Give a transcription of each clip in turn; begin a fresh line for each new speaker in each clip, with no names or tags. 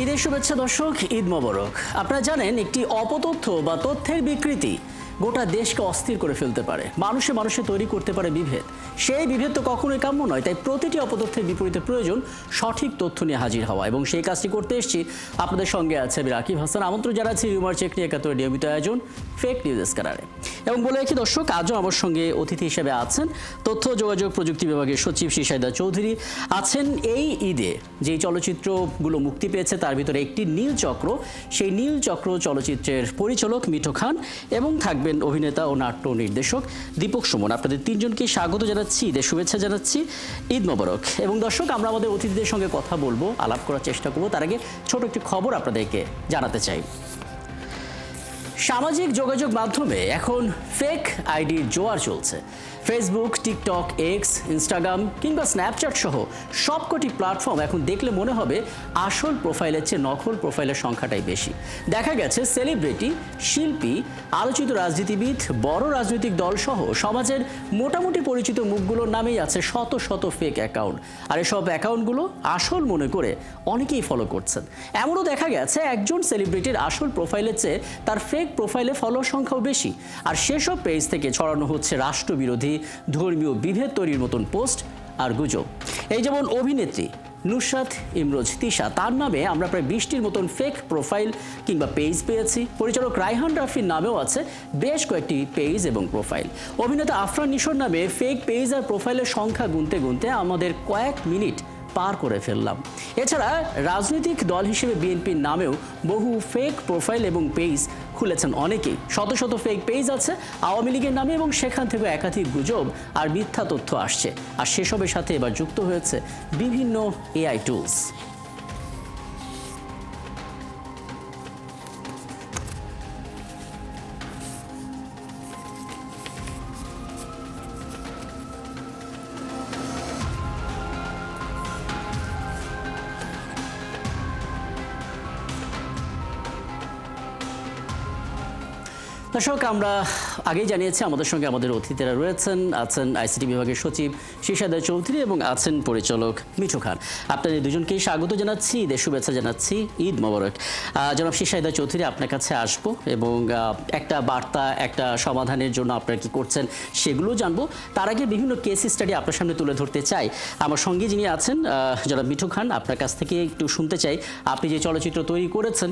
ঈদের শুভেচ্ছা দর্শক, ঈদ মোবারক। আপনারা জানেন একটি অপতথ্য বা তথ্যের বিকৃতি গোটা দেশকে অস্থির করে ফেলতে পারে, মানুষে মানুষে তৈরি করতে পারে বিভেদ। সেই বিভেদ তো কখনোই কাম্য নয়, তাই প্রতিটি অপতথ্যের বিপরীতে প্রয়োজন সঠিক তথ্য নিয়ে হাজির হওয়া, এবং সেই কাজটি করতে এসেছি। আপনাদের সঙ্গে আছে আমি রাকিব হাসান। আমন্ত্রণ জানাচ্ছি রিউমার চেক নিয়ে একাত্তরের নিয়মিত আয়োজন ফেক নিউজ স্ক্যানারে। এবং বলে রাখি দর্শক, আজও আমার সঙ্গে অতিথি হিসেবে আছেন তথ্য যোগাযোগ প্রযুক্তি বিভাগের সচিব শিশাইদা চৌধুরী। আছেন এই ঈদে যেই চলচ্চিত্রগুলো মুক্তি পেয়েছে তার ভিতরে একটি নীলচক্র, সেই নীলচক্র চলচ্চিত্রের পরিচালক মিঠু খান, এবং থাকবেন অভিনেতা ও নাট্য নির্দেশক দীপক সুমন। আপনাদের তিনজনকে স্বাগত জানাচ্ছি, ঈদের শুভেচ্ছা জানাচ্ছি, ঈদ মোবারক। এবং দর্শক, আমরা আমাদের অতিথিদের সঙ্গে কথা বলবো, আলাপ করার চেষ্টা করবো। তার আগে ছোট একটি খবর আপনাদেরকে জানাতে চাই। সামাজিক যোগাযোগ মাধ্যমে এখন ফেক আইডির জোয়ার চলছে। ফেসবুক, টিকটক, এক্স, ইনস্টাগ্রাম কিংবা স্ন্যাপচ্যাট সহ সবকটি প্ল্যাটফর্ম এখন দেখলে মনে হবে আসল প্রোফাইলের চেয়ে নকল প্রোফাইলের সংখ্যাটাই বেশি। দেখা গেছে সেলিব্রিটি, শিল্পী, আলোচিত রাজনীতিবিদ, বড় রাজনৈতিক দল সহ সমাজের মোটামুটি পরিচিত মুখগুলোর নামেই আছে শত শত ফেক অ্যাকাউন্ট। আর এসব অ্যাকাউন্টগুলো আসল মনে করে অনেকেই ফলো করছেন। এমনও দেখা গেছে একজন সেলিব্রিটির আসল প্রোফাইলের চেয়ে তার ফেক প্রোফাইলে ফলোয়ার সংখ্যাও বেশি। আর সেসব পেজ থেকে ছড়ানো হচ্ছে রাষ্ট্রবিরোধী, ধর্মীয় বিভেদ তৈরির মতন পোস্ট আর গুজব। এই যেমন অভিনেত্রী নুসরাত ইমরোজ তিশা, তার নামে আমরা প্রায় 20টির মতন ফেক প্রোফাইল কিংবা পেজ পেয়েছি। পরিচালক রায়হান রাফির নামেও আছে বেশ কয়েকটি পেজ এবং প্রোফাইল। অভিনেতা আফরান নিশোর নামে ফেক পেজ আর প্রোফাইলের সংখ্যা গুনতে গুনতে আমাদের কয়েক মিনিট পার করে ফেললাম। এছাড়া রাজনৈতিক দল হিসেবে বিএনপির নামেও বহু ফেক প্রোফাইল এবং পেজ খুলেছেন অনেকেই। শত শত ফেক পেজ আছে আওয়ামী লীগের নামে, এবং সেখান থেকে একাধিক গুজব আর মিথ্যা তথ্য আসছে। আর সেসবের সাথে এবার যুক্ত হয়েছে বিভিন্ন এআই টুলস। দর্শক, আমরা আগেই জানিয়েছি আমাদের সঙ্গে আমাদের অতিথিরা আছেন আইসিটি বিভাগের সচিব শিশাইদা চৌধুরী এবং আছেন পরিচালক মিঠু খান। আপনাদের দুজনকেই স্বাগত জানাচ্ছি, ঈদের শুভেচ্ছা জানাচ্ছি, ঈদ মোবারক। জনাব শিশাইদা চৌধুরী, আপনার কাছে আসবো এবং একটা বার্তা, একটা সমাধানের জন্য আপনারা কি করছেন সেগুলো জানবো। তার আগে বিভিন্ন কেস স্টাডি আপনার সামনে তুলে ধরতে চাই। আমার সঙ্গে যিনি আছেন জনাব মিঠু খান, আপনার কাছ থেকে একটু শুনতে চাই, আপনি যে চলচ্চিত্র তৈরি করেছেন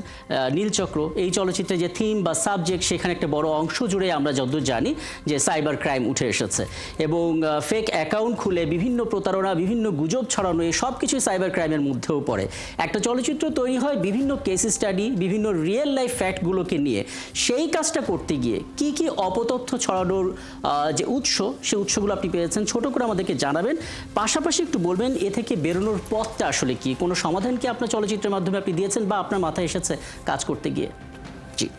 নীলচক্র, এই চলচ্চিত্রে যে থিম বা সাবজেক্ট, সেখানে একটা বড় অংশ জুড়ে আমরা যতদূর জানি যে সাইবার ক্রাইম উঠে এসেছে, এবং ফেক অ্যাকাউন্ট খুলে বিভিন্ন প্রতারণা, বিভিন্ন গুজব ছড়ানো, এই সব কিছুই সাইবার ক্রাইমের মধ্যেও পড়ে। একটা চলচ্চিত্র তৈরি হয় বিভিন্ন কেস স্টাডি, বিভিন্ন রিয়েল লাইফ ফ্যাক্টগুলোকে নিয়ে। সেই কাজটা করতে গিয়ে কি কি অপতথ্য ছড়ানোর যে উৎস, সেই উৎসগুলো আপনি পেয়েছেন, ছোট করে আমাদেরকে জানাবেন। পাশাপাশি একটু বলবেন এ থেকে বেরোনোর পথটা আসলে কি, কোনো সমাধান কি আপনার চলচ্চিত্রের মাধ্যমে আপনি দিয়েছেন বা আপনার মাথায় এসেছে কাজ করতে গিয়ে? জি।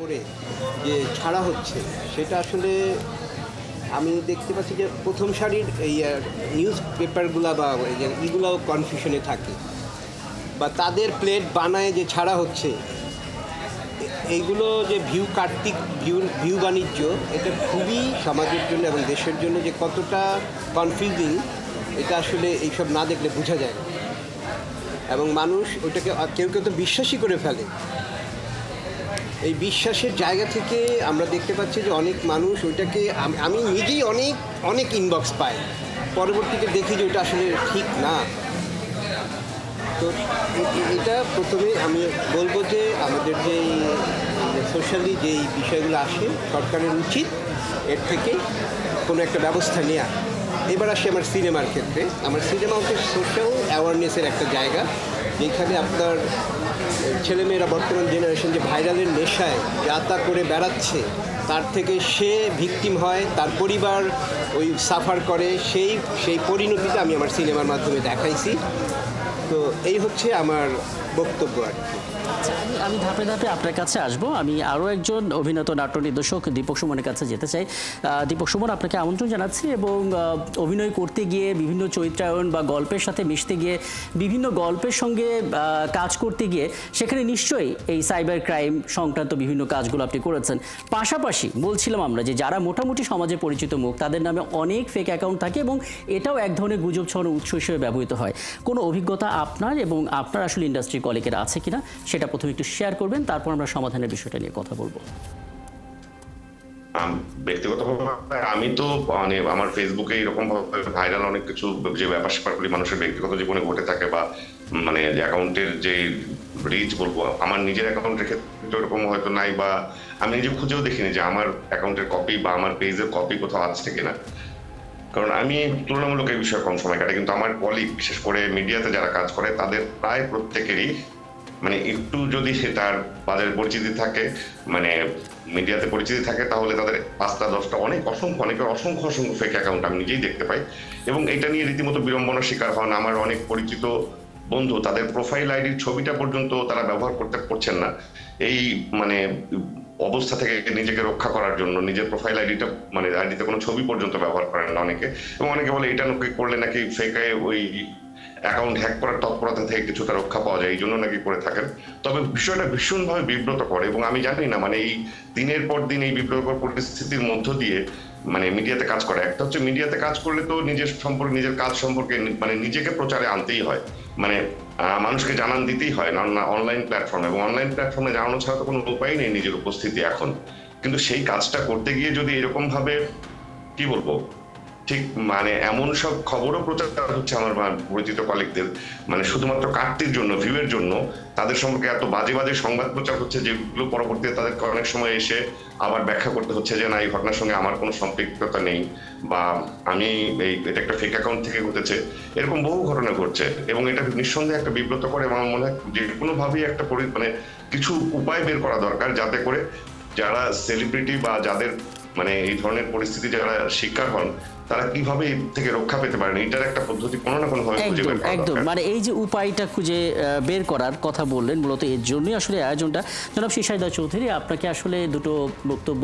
করে যে ছাড়া হচ্ছে সেটা আসলে আমি দেখতে পাচ্ছি যে প্রথম সারির এই নিউজ পেপারগুলো বা এগুলোও কনফিউশনে থাকে, বা তাদের প্লেট বানায় যে ছাড়া হচ্ছে, এইগুলো যে ভিউ বাণিজ্য, এটা খুবই সমাজের জন্য এবং দেশের জন্য যে কতটা কনফিউজিং, এটা আসলে এইসব না দেখলে বোঝা যায় না। এবং মানুষ ওইটাকে কেউ কেউ তো বিশ্বাসই করে ফেলে। এই বিশ্বাসের জায়গা থেকে আমরা দেখতে পাচ্ছি যে অনেক মানুষ ওইটাকে, আমি নিজেই অনেক ইনবক্স পাই, পরবর্তীতে দেখি যে ওটা আসলে ঠিক না। তো এটা প্রথমে আমি বলবো যে আমাদের যেই সোশ্যালি যেই বিষয়গুলো আসে, সরকারের উচিত এর থেকে কোনো একটা ব্যবস্থা নেওয়া। এবার আসি আমার সিনেমার ক্ষেত্রে। আমার সিনেমা হচ্ছে সোশ্যাল অ্যাওয়ারনেসের একটা জায়গা, যেখানে আপনার ছেলেমেয়েরা বর্তমান জেনারেশন যে ভাইরালের নেশায় যাতা করে বেড়াচ্ছে, তার থেকে সে ভিকটিম হয়, তার পরিবার ওই সাফার করে, সেই পরিণতিটা আমি আমার সিনেমার মাধ্যমে দেখাইছি। তো এই হচ্ছে আমার বক্তব্য আর কি।
আচ্ছা, আমি ধাপে ধাপে আপনার কাছে আসবো। আমি আরও একজন অভিনেতা নাট্য নির্দেশক দীপক সুমনের কাছে যেতে চাই। দীপক সুমন, আপনাকে আমন্ত্রণ জানাচ্ছি এবং অভিনয় করতে গিয়ে বিভিন্ন চরিত্রায়ন বা গল্পের সাথে মিশতে গিয়ে বিভিন্ন গল্পের সঙ্গে কাজ করতে গিয়ে সেখানে নিশ্চয়ই এই সাইবার ক্রাইম সংক্রান্ত বিভিন্ন কাজগুলো আপনি করেছেন। পাশাপাশি বলছিলাম আমরা যে যারা মোটামুটি সমাজে পরিচিত মুখ তাদের নামে অনেক ফেক অ্যাকাউন্ট থাকে এবং এটাও এক ধরনের গুজব ছড়ানোর উৎস হিসেবে ব্যবহৃত হয়। কোনো অভিজ্ঞতা আপনার এবং আপনার আসলে ইন্ডাস্ট্রি কলিগের আছে কিনা সেটা প্রথমে একটু শেয়ার করবেন, তারপর আমরা সমাধানের বিষয়টা নিয়ে কথা বলবো।
ব্যক্তিগতভাবে আমি তো মানে আমার ফেসবুকে এরকম ভাইরাল অনেক কিছু যে ব্যাপার স্যাপারগুলি মানুষের ব্যক্তিগত জীবনে ঘটে থাকে বা মানে অ্যাকাউন্টের যে রিচ বলবো, আমার নিজের অ্যাকাউন্টের ক্ষেত্রে এরকম হয়তো নাই, বা আমি নিজে খুঁজেও দেখিনি যে আমার অ্যাকাউন্টের কপি বা আমার পেজের কপি কোথাও আছে কিনা। কারণ আমি তুলনামূলক এই বিষয়ে কম সময় কাটে, কিন্তু আমার কলিগ বিশেষ করে মিডিয়াতে যারা কাজ করে তাদের প্রায় প্রত্যেকেরই মানে একটু যদি তার বাজারে পরিচিতি থাকে, মানে মিডিয়াতে পরিচিতি থাকে, তাহলে তাদের 5টা 10টা অনেকের অসংখ্য ফেক অ্যাকাউন্ট আমি নিজেই দেখতে পাই। এবং এটা নিয়ে রীতিমতো বিড়ম্বনার শিকার হন আমার অনেক পরিচিত বন্ধু। তাদের প্রোফাইল আইডির ছবিটা পর্যন্ত তারা ব্যবহার করতে পারছেন না এই মানে অবস্থা থেকে নিজেকে রক্ষা করার জন্য। নিজের প্রোফাইল আইডিটা মানে আইডিতে কোনো ছবি পর্যন্ত ব্যবহার করেন না অনেকে, এবং অনেকে বলে এটা করলে নাকি ফেকে ওই অ্যাকাউন্ট হ্যাক করার তৎপরতা থেকে কিছুটা রক্ষা পাওয়া যায়, এই জন্য নাকি করে থাকেন। তবে বিষয়টা ভীষণভাবে বিব্রত করে, এবং আমি জানি না মানে এই দিনের পর দিন এই বিব্রতকর পরিস্থিতির মধ্য দিয়ে মানে মিডিয়াতে কাজ করে। একটা হচ্ছে মিডিয়াতে কাজ করলে তো নিজের কাজ সম্পর্কে মানে নিজেকে প্রচারে আনতেই হয়, মানে মানুষকে জানান দিতেই হয় না অনলাইন প্ল্যাটফর্মে, এবং অনলাইন প্ল্যাটফর্মে জানানো ছাড়া তো কোনো উপায় নেই নিজের উপস্থিতি এখন। কিন্তু সেই কাজটা করতে গিয়ে যদি এরকম ভাবে কি বলবো ঠিক মানে এমন সব খবরও প্রচার হচ্ছে আমার পরিচিত কলিগদের, মানে শুধুমাত্র কাটতির জন্য, ভিউয়ের জন্য তাদের সম্পর্কে এত বাজে বাজে সংবাদ প্রচার হচ্ছে, যেগুলো পরবর্তীতে তাদেরকে অনেক সময় এসে আবার ব্যাখ্যা করতে হচ্ছে যে না, এই ঘটনার সঙ্গে আমার কোনো সম্পৃক্ততা নেই, বা আমি এটা একটা ফেক অ্যাকাউন্ট থেকে ঘটেছে। এরকম বহু ঘটনা ঘটছে, এবং এটা নিঃসন্দেহে একটা বিব্রত করে। এবং আমার মনে হয় যে কোনোভাবেই একটা মানে কিছু উপায় বের করা দরকার, যাতে করে যারা সেলিব্রিটি বা যাদের মানে এই ধরনের পরিস্থিতি যারা শিকার হন তারা কিভাবে এর থেকে রক্ষা পেতে পারেন, এটার একটা পদ্ধতি কোনো না কোনো ভাবে খুঁজে বের করা
একদম
দরকার।
মানে এই যে উপায়টা খুঁজে বের করার কথা বললেন, মূলত এর জন্যই আসলে আয়োজনটা। জনাব শিশাইদা চৌধুরী, আপনাকে আসলে দুটো বক্তব্য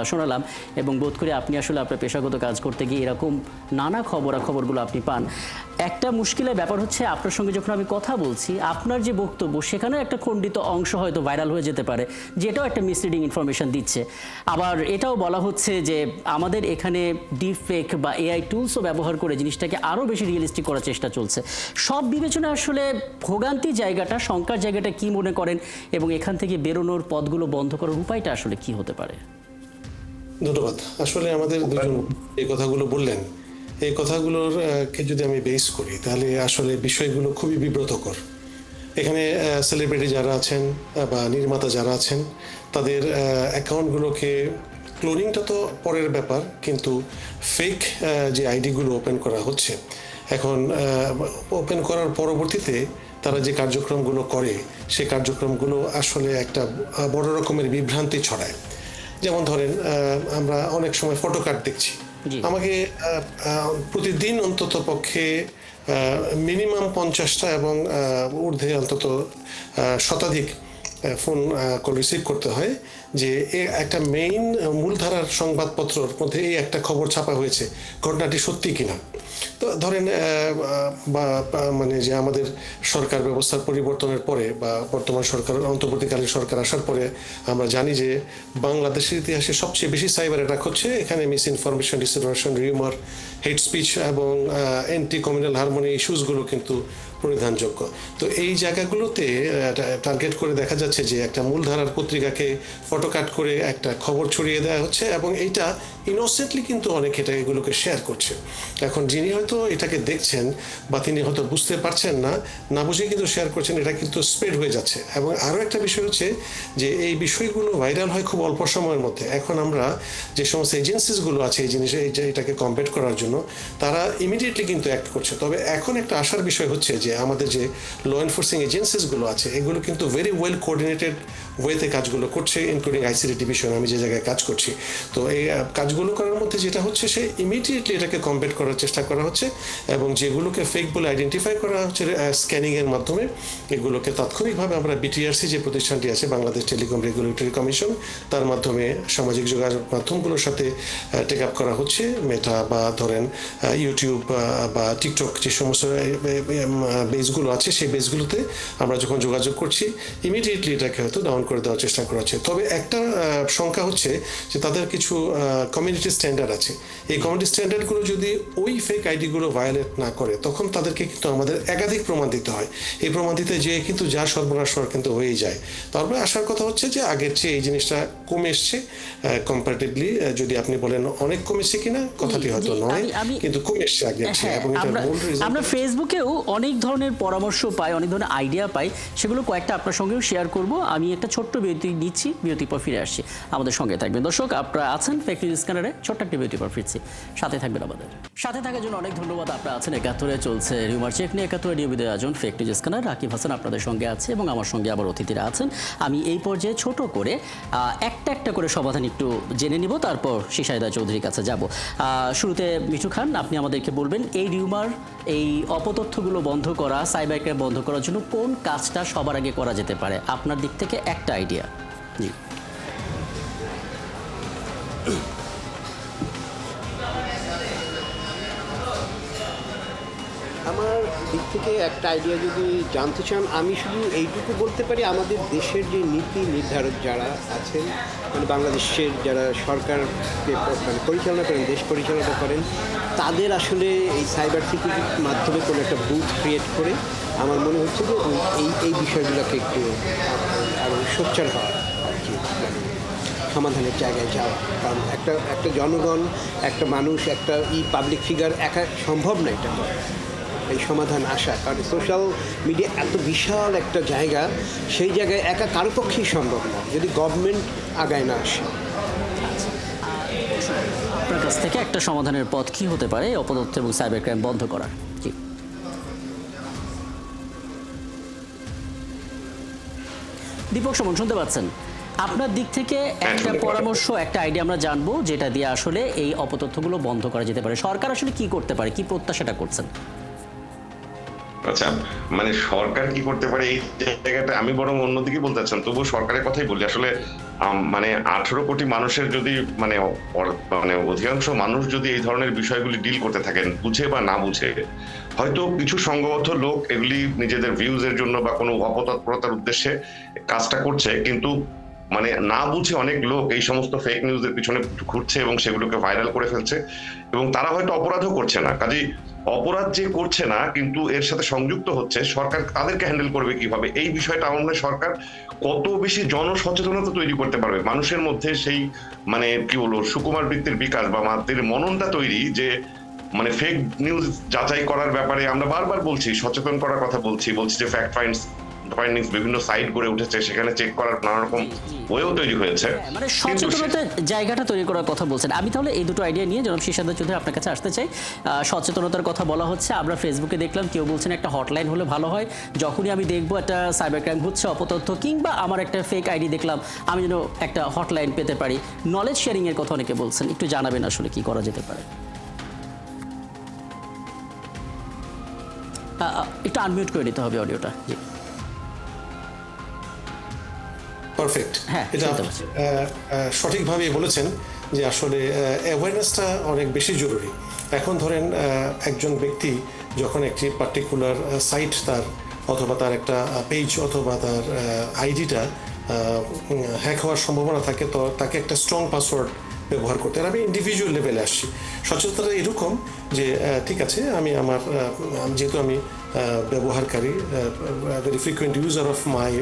শোনালাম এবং বোধ করি আপনি আসলে আপনার পেশাগত কাজ করতে গিয়ে এরকম নানা খবরাখবরগুলো আপনি পান। একটা মুশকিলের ব্যাপার হচ্ছে আপনার সঙ্গে যখন আমি কথা বলছি, আপনার যে বক্তব্য সেখানে একটা খণ্ডিত অংশ হয়তো ভাইরাল হয়ে যেতে পারে, যেটাও একটা মিসলিডিং ইনফরমেশন দিচ্ছে। আবার এটাও বলা হচ্ছে যে আমাদের এখানে ডিপ ফেক বা এআই টুলসও ব্যবহার করে জিনিসটাকে আরও বেশি রিয়েলিস্টিক করার চেষ্টা চলছে। সব বিবেচনায় আসলে ভোগান্তি জায়গাটা, শঙ্কার জায়গাটা কি মনে করেন, এবং এখান থেকে বেরোনোর পথগুলো বন্ধ করার উপায়টা আসলে কি হতে পারে?
ধন্যবাদ। আসলে আমাদের দুজন এই কথাগুলো বললেন, এই কথাগুলোর কে যদি আমি বেস করি তাহলে আসলে বিষয়গুলো খুবই বিব্রতকর। এখানে সেলিব্রিটি যারা আছেন বা নির্মাতা যারা আছেন তাদের অ্যাকাউন্টগুলোকে ক্লোনিংটা তো পরের ব্যাপার, কিন্তু ফেক যে আইডিগুলো ওপেন করা হচ্ছে এখন, ওপেন করার পরবর্তীতে তারা যে কার্যক্রমগুলো করে সেই কার্যক্রমগুলো আসলে একটা বড় রকমের বিভ্রান্তি ছড়ায়। যেমন ধরেন আমরা অনেক সময় ফটো কার্ড দেখছি, আমাকে প্রতিদিন অন্তত পক্ষে মিনিমাম 50টা এবং ঊর্ধ্বে অন্তত শতাধিক ফোন কল রিসিভ করতে হয় যে একটা মেইন মূলধারার সংবাদপত্রের মধ্যে এই একটা খবর ছাপা হয়েছে, ঘটনাটি সত্যি কিনা। তো ধরেন মানে যে আমাদের সরকার ব্যবস্থার পরিবর্তনের পরে বা বর্তমান সরকার, অন্তর্বর্তীকালীন সরকার আসার পরে আমরা জানি যে বাংলাদেশের ইতিহাসে সবচেয়ে বেশি সাইবার অ্যাটাক হচ্ছে এখানে মিস ইনফরমেশন, ডিসইনফরমেশন, রিউমার, হেট স্পিচ এবং অ্যান্টি কমিউনাল হারমোনি ইস্যুসগুলো কিন্তু পরিধানযোগ্য। তো এই জায়গাগুলোতে টার্গেট করে দেখা যাচ্ছে যে একটা মূলধারার পত্রিকাকে ফটোকাট করে একটা খবর ছড়িয়ে দেওয়া হচ্ছে, এবং এইটা ইনোসেন্টলি কিন্তু অনেক এগুলোকে শেয়ার করছে। এখন যিনি হয়তো এটাকে দেখছেন বা তিনি হয়তো বুঝতে পারছেন না, না বুঝে কিন্তু শেয়ার করছেন, এটা কিন্তু স্প্রেড হয়ে যাচ্ছে। এবং আরও একটা বিষয় হচ্ছে যে এই বিষয়গুলো ভাইরাল হয় খুব অল্প সময়ের মধ্যে। এখন আমরা যে সমস্ত এজেন্সিসগুলো আছে এই জিনিসে এটাকে কমব্যাট করার জন্য, তারা ইমিডিয়েটলি কিন্তু অ্যাক্ট করছে। তবে এখন একটা আশার বিষয় হচ্ছে যে আমাদের যে ল এনফোর্সিং এজেন্সিসগুলো আছে এগুলো কিন্তু ভেরি ওয়েল কোঅর্ডিনেটেড ওয়েতে কাজগুলো করছে, ইনক্লুডিং আইসিটি ডিভিশন, আমি যে জায়গায় কাজ করছি। তো এই কাজগুলো করার মধ্যে যেটা হচ্ছে, সে ইমিডিয়েটলি এটাকে কমপ্লিট করার চেষ্টা করা হচ্ছে, এবং যেগুলোকে ফেক বলে আইডেন্টিফাই করা হচ্ছে স্ক্যানিংয়ের মাধ্যমে, এগুলোকে তাৎক্ষণিকভাবে আমরা বিটিআরসি যে প্রতিষ্ঠানটি আছে, বাংলাদেশ টেলিকম রেগুলেটরি কমিশন, তার মাধ্যমে সামাজিক যোগাযোগ মাধ্যমগুলোর সাথে টেক আপ করা হচ্ছে। মেটা বা ধরেন ইউটিউব বা টিকটক যে সমস্ত বেসগুলো আছে, সেই বেসগুলোতে আমরা যখন যোগাযোগ করছি, ইমিডিয়েটলি এটাকে হয়তো ডাউন করে দেওয়ার চেষ্টা করা হচ্ছে। তবে একটা সংখ্যা হচ্ছে যে তাদের কিছু কমিউনিটি স্ট্যান্ডার্ড আছে। এই কমিউনিটি স্ট্যান্ডার্ডগুলো যদি ওই ফেক আইডিগুলো ভায়োলেট না করে, তখন তাদেরকে কিন্তু আমাদের একাধিক প্রমাণ দিতে হয়। এই প্রমাণ দিতে যেয়ে কিন্তু যা সর্বনাশ কিন্তু হয়েই যায়। তারপরে আসার কথা হচ্ছে যে আগের চেয়ে এই জিনিসটা কমে এসছে কম্পারেটিভলি। যদি আপনি বলেন অনেক কমেছে কিনা, কথাটি হয়তো নয়, কিন্তু কমে এসছে আগের চেয়ে। এবং
আমরা ফেসবুকেও অনেক ধরনের পরামর্শ পাই, অনেক ধরনের আইডিয়া পাই, সেগুলো কয়েকটা আপনার সঙ্গেও শেয়ার করব। আমি একটা ছোট্ট বিরতি নিচ্ছি, বিরতির পর ফিরে আসছি। আমাদের সঙ্গে থাকবেন দর্শক, আপনারা আছেন ফেক নিউজ স্ক্যানারে, ছোট্ট একটা বিরতির পর ফিরছি, সাথে থাকবেন আমাদের। সাথে থাকার জন্য অনেক ধন্যবাদ। আপনারা আছেন একাত্তরে, চলছে রিউমার চেক নিয়ে একাত্তরে নিয়মিত আয়োজন fake news scanner. Rakib Hasan আপনাদের সঙ্গে আছে এবং আমার সঙ্গে আবার অতিথিরা আছেন। আমি এই পর্যায়ে ছোট করে একটা করে সমাধান একটু জেনে নিব, তারপর শিশাইদা চৌধুরীর কাছে যাব। শুরুতে মিঠু খান, আপনি আমাদেরকে বলবেন এই রিউমার, এই অপতথ্যগুলো বন্ধ করা, সাইবার ক্রাইম বন্ধ করার জন্য কোন কাজটা সবার আগে করা যেতে পারে আপনার দিক থেকে, একটা আইডিয়া। জি।
আমার দিক থেকে একটা আইডিয়া যদি জানতে চান, আমি শুধু এইটুকু বলতে পারি, আমাদের দেশের যে নীতি নির্ধারক যারা আছেন, মানে বাংলাদেশের যারা সরকারকে মানে পরিচালনা করেন, দেশ পরিচালনা করেন, তাদের আসলে এই সাইবার সিকিউরিটির মাধ্যমে কোনো একটা বুথ ক্রিয়েট করে আমার মনে হচ্ছে যে এই বিষয়গুলোকে একটু আরও সোচ্চার হওয়া আর কি, মানে সমাধানের জায়গায় যাওয়া। কারণ একটা জনগণ, একটা মানুষ, একটা পাবলিক ফিগার একা সম্ভব না এটা করা, এই সমাধান আসা। কারণ সোশ্যাল মিডিয়া এত বিশাল একটা জায়গা, সেই জায়গায় একা কারো পক্ষেই সম্ভব না যদি গভর্নমেন্ট আগায় না আসে।
আপনার কাছ থেকে একটা সমাধানের পথ কি হতে পারে অপতথ্য এবং সাইবার ক্রাইম বন্ধ করার? জি। দীপক সুমন, শুনতে পাচ্ছেন? আপনার দিক থেকে একটা পরামর্শ, একটা আইডিয়া আমরা জানবো, যেটা দিয়ে আসলে এই অপতথ্যগুলো বন্ধ করা যেতে পারে। সরকার আসলে কি করতে পারে, কি প্রত্যাশাটা করছেন?
আচ্ছা, মানে সরকার কি করতে পারে এই জায়গাটা আমি বরং অন্যদিকে বলতে চাচ্ছিলাম, তবুও সরকারের কথাই বলি। আসলে মানে 18 কোটি মানুষের যদি মানে অধিকাংশ মানুষ যদি এই ধরনের বিষয়গুলি ডিল করতে থাকেন, বুঝে বা না বুঝে, হয়তো কিছু সংঘবদ্ধ লোক এগুলি নিজেদের ভিউজের জন্য বা কোনো অপতৎপরতার উদ্দেশ্যে কাজটা করছে, কিন্তু মানে না বুঝে অনেক লোক এই সমস্ত ফেক নিউজের পিছনে ঘুরছে এবং সেগুলোকে ভাইরাল করে ফেলছে, এবং তারা হয়তো অপরাধও করছে না। কাজেই অপরাধ যে করছে না কিন্তু এর সাথে সংযুক্ত হচ্ছে, সরকার তাদেরকে হ্যান্ডেল করবে কিভাবে, এই বিষয়টা আমার মনে হয় সরকার কত বেশি জনসচেতনতা তৈরি করতে পারবে মানুষের মধ্যে, সেই মানে কি বলবো সুকুমার বৃত্তির বিকাশ বা মাতৃর মননটা তৈরি, যে মানে ফেক নিউজ যাচাই করার ব্যাপারে আমরা বারবার বলছি, সচেতন করার কথা বলছি যে ফ্যাক্ট ফাইন্ডিংস বিভিন্ন সাইট গড়ে উঠেছে, সেখানে চেক করার নানা রকম ওয়েও তৈরি হয়েছে,
মানে সচেতনতার জায়গাটা তৈরি করার কথা বলছেন। আমি তাহলে এই দুটো আইডিয়া নিয়ে জনাব শিশাইদা চৌধুরী আপনার কাছে আসতে চাই। সচেতনতার কথা বলা হচ্ছে, আমরা ফেসবুকে দেখলাম কেউ বলছেন একটা হটলাইন হলে ভালো হয়, যখনই আমি দেখবো একটা সাইবার ক্রাইম হচ্ছে, অপতথ্য কিংবা আমার একটা ফেক আইডি দেখলাম, আমি যেন একটা হটলাইন পেতে পারি। নলেজ শেয়ারিং এর কথা অনেকে বলছেন, একটু জানাবেন আসলে কি করা যেতে পারে। একটু আনমিউট করে নিতে হবে অডিওটা। জি,
পারফেক্ট। এটা সঠিকভাবে বলেছেন যে আসলে অ্যাওয়ারনেসটা অনেক বেশি জরুরি। এখন ধরেন একজন ব্যক্তি যখন একটি পার্টিকুলার সাইট তার, অথবা তার একটা পেজ অথবা তার আইডিটা হ্যাক হওয়ার সম্ভাবনা থাকে, তো তাকে একটা স্ট্রং পাসওয়ার্ড ব্যবহার করতে। আর আমি ইন্ডিভিজুয়াল লেভেলে আসছি, সচেতনতা এরকম যে ঠিক আছে, আমি আমার যেহেতু আমি ব্যবহারকারী, very frequent user of my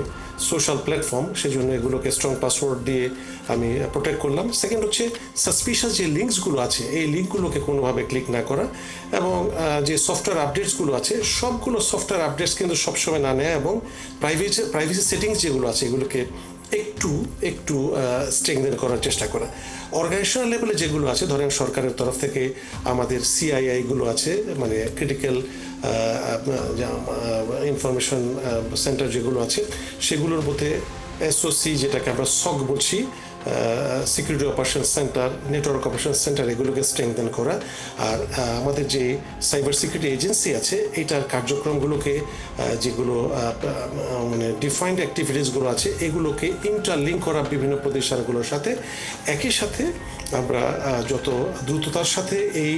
social platform, সেজন্য এগুলোকে স্ট্রং পাসওয়ার্ড দিয়ে আমি প্রোটেক্ট করলাম। সেকেন্ড হচ্ছে সাসপিশাস যে লিঙ্কসগুলো আছে, এই লিঙ্কগুলোকে কোনোভাবে ক্লিক না করা, এবং যে সফটওয়্যার আপডেটসগুলো আছে, সবগুলো সফটওয়্যার আপডেটস কিন্তু সবসময় না নেয়, এবং প্রাইভেসি সেটিংস যেগুলো আছে এগুলোকে একটু স্ট্রেংথেন করার চেষ্টা করা। অর্গানাইজেশনাল লেভেলে যেগুলো আছে, ধরেন সরকারের তরফ থেকে আমাদের সিআইআইগুলো আছে, মানে ক্রিটিক্যাল ইনফরমেশন সেন্টার যেগুলো আছে, সেগুলোর মধ্যে এসওসি যেটাকে আমরা সক বলছি, security operation centre, network operation centre, এগুলোকে স্ট্রেংথেন করা। আর আমাদের যে সাইবার সিকিউরিটি এজেন্সি আছে এটার কার্যক্রমগুলোকে যেগুলো মানে ডিফাইন্ড অ্যাক্টিভিটিসগুলো আছে এগুলোকে ইন্টারলিঙ্ক করা বিভিন্ন প্রতিষ্ঠানগুলোর সাথে। একই সাথে আমরা যত দ্রুততার সাথে এই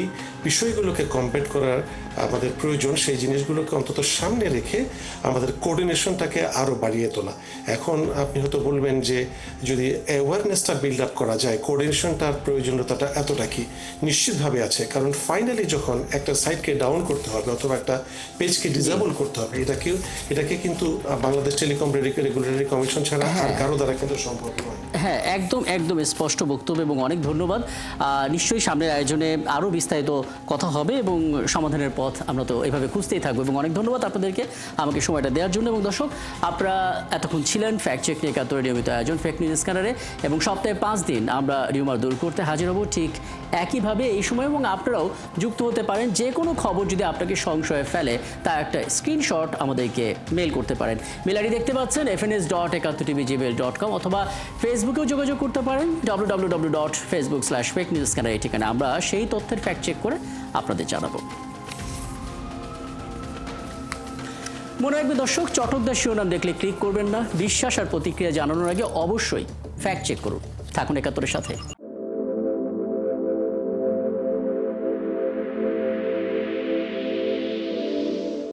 বিষয়গুলোকে কম্প্যাক্ট করার আমাদের প্রয়োজন সেই জিনিসগুলোকে অন্তত সামনে রেখে আমাদের কোঅর্ডিনেশনটাকে আরও বাড়িয়ে তোলা। এখন আপনি হয়তো বলবেন যে যদি অ্যাওয়ারনেসটা বিল্ড আপ করা যায়, কোঅর্ডিনেশনটার প্রয়োজনীয়তাটা এতটা কি? নিশ্চিতভাবে আছে, কারণ ফাইনালি যখন একটা সাইটকে ডাউন করতে হবে অথবা একটা পেজকে ডিসেবল করতে হবে, এটাকে কিন্তু বাংলাদেশ টেলিকম রেগুলেটরি কমিশন ছাড়া আর কারো দ্বারা কিন্তু সম্ভব নয়।
হ্যাঁ, একদম স্পষ্ট বক্তব্য এবং অনেক ধন্যবাদ। নিশ্চয়ই সামনের আয়োজনে আরও বিস্তারিত কথা হবে এবং সমাধানের পথ আমরা তো এভাবে খুঁজতেই থাকবো। এবং অনেক ধন্যবাদ আপনাদেরকে আমাকে সময়টা দেওয়ার জন্য। এবং দর্শক, আপনারা এতক্ষণ ছিলেন ফ্যাক্ট চেক নিয়ে একাত্তরের নিয়মিত আয়োজন ফেক নিউজ স্ক্যানারে, এবং সপ্তাহে 5 দিন আমরা রিউমার দূর করতে হাজির হব ঠিক একইভাবে এই সময়। এবং আপনারাও যুক্ত হতে পারেন। যে কোনো খবর যদি আপনাকে সংশয়ে ফেলে তা একটা স্ক্রিনশট আমাদেরকে মেল করতে পারেন। মেল আইডি দেখতে পাচ্ছেন fns.71tvgmail.com, অথবা ফেসবুকেও যোগাযোগ করতে পারেন www.facebook/fakenewsscanner এই ঠিকানা। আমরা সেই তথ্যের ফ্যাক্ট চেক করে আপনাদের জানাবো। মনে রাখবে দর্শক, চটকদার শিরোনাম দেখলে ক্লিক করবেন না। বিশ্বাস আর প্রতিক্রিয়া জানানোর আগে অবশ্যই ফ্যাক্ট চেক করুন। থাকুন একাত্তরের সাথে।